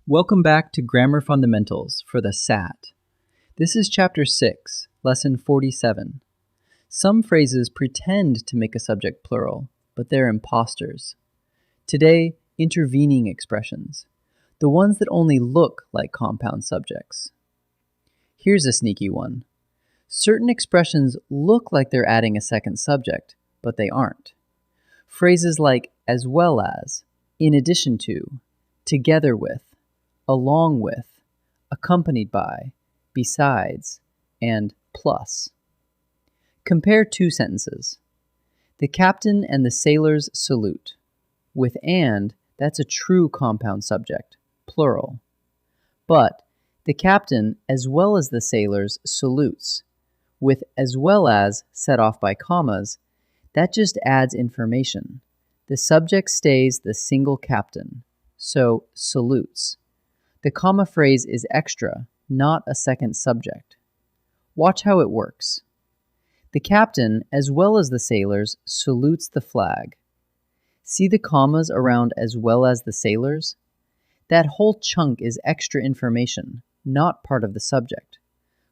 Welcome back to Grammar Fundamentals for the SAT. This is Chapter 6, Lesson 47. Some phrases pretend to make a subject plural, but they're imposters. Today, intervening expressions, the ones that only look like compound subjects. Here's a sneaky one. Certain expressions look like they're adding a second subject, but they aren't. Phrases like as well as, in addition to, together with, along with, accompanied by, besides, and plus. Compare two sentences. The captain and the sailors salute. With and, that's a true compound subject, plural. But the captain as well as the sailors salutes. With as well as set off by commas, that just adds information. The subject stays the single captain, so salutes. The comma phrase is extra, not a second subject. Watch how it works. The captain, as well as the sailors, salutes the flag. See the commas around as well as the sailors? That whole chunk is extra information, not part of the subject.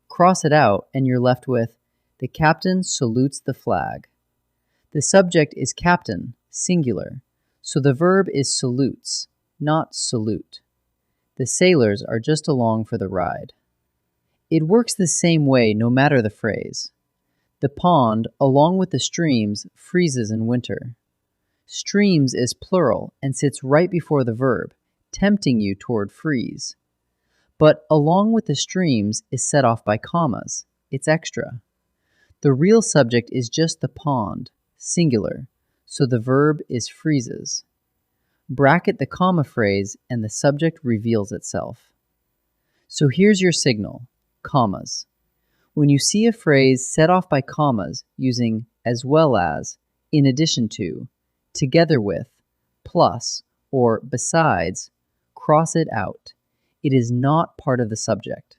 Cross it out and you're left with, the captain salutes the flag. The subject is captain, singular, so the verb is salutes, not salute. The sailors are just along for the ride. It works the same way no matter the phrase. The pond, along with the streams, freezes in winter. Streams is plural and sits right before the verb, tempting you toward freeze. But along with the streams is set off by commas. It's extra. The real subject is just the pond, singular, so the verb is freezes. Bracket the comma phrase and the subject reveals itself. So here's your signal, commas. When you see a phrase set off by commas using as well as, in addition to, together with, plus, or besides, cross it out. It is not part of the subject.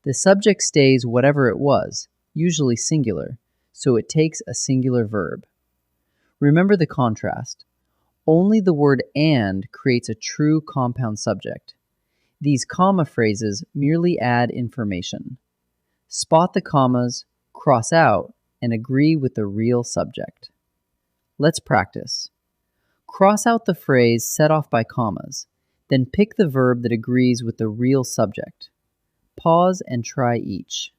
The subject stays whatever it was, usually singular, so it takes a singular verb. Remember the contrast. Only the word and creates a true compound subject. These comma phrases merely add information. Spot the commas, cross out, and agree with the real subject. Let's practice. Cross out the phrase set off by commas, then pick the verb that agrees with the real subject. Pause and try each.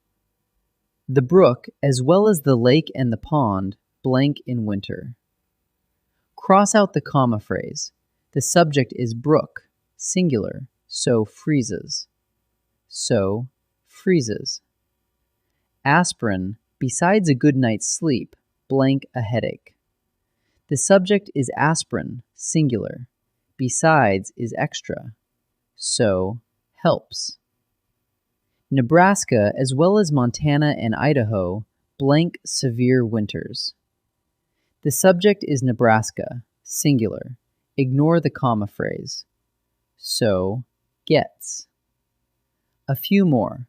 The brook, as well as the lake and the pond, blank in winter. Cross out the comma phrase. The subject is brook, singular, so freezes. So, freezes. Aspirin, besides a good night's sleep, blank a headache. The subject is aspirin, singular. Besides is extra. So, helps. Nebraska, as well as Montana and Idaho, blank severe winters. The subject is Nebraska, singular. Ignore the comma phrase. So, gets. A few more.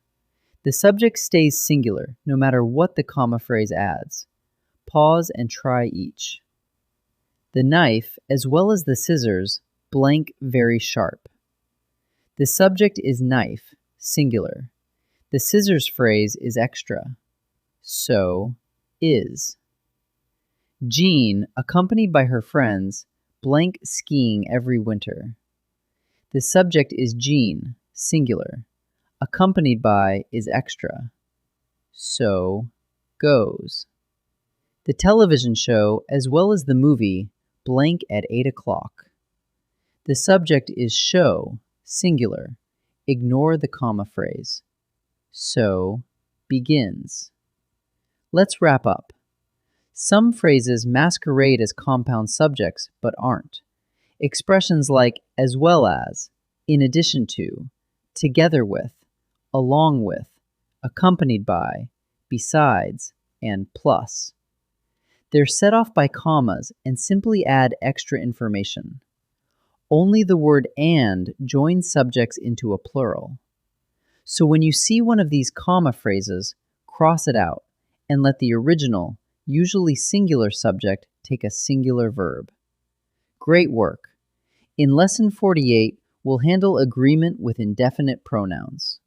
The subject stays singular, no matter what the comma phrase adds. Pause and try each. The knife, as well as the scissors, blank very sharp. The subject is knife, singular. The scissors phrase is extra. So, is. Jean, accompanied by her friends, blank skiing every winter. The subject is Jean, singular. Accompanied by is extra. So, goes. The television show, as well as the movie, blank at 8 o'clock. The subject is show, singular. Ignore the comma phrase. So, begins. Let's wrap up. Some phrases masquerade as compound subjects, but aren't. Expressions like as well as, in addition to, together with, along with, accompanied by, besides, and plus. They're set off by commas and simply add extra information. Only the word and joins subjects into a plural. So when you see one of these comma phrases, cross it out and let the original, usually singular subject take a singular verb. Great work! In Lesson 48, We'll handle agreement with indefinite pronouns.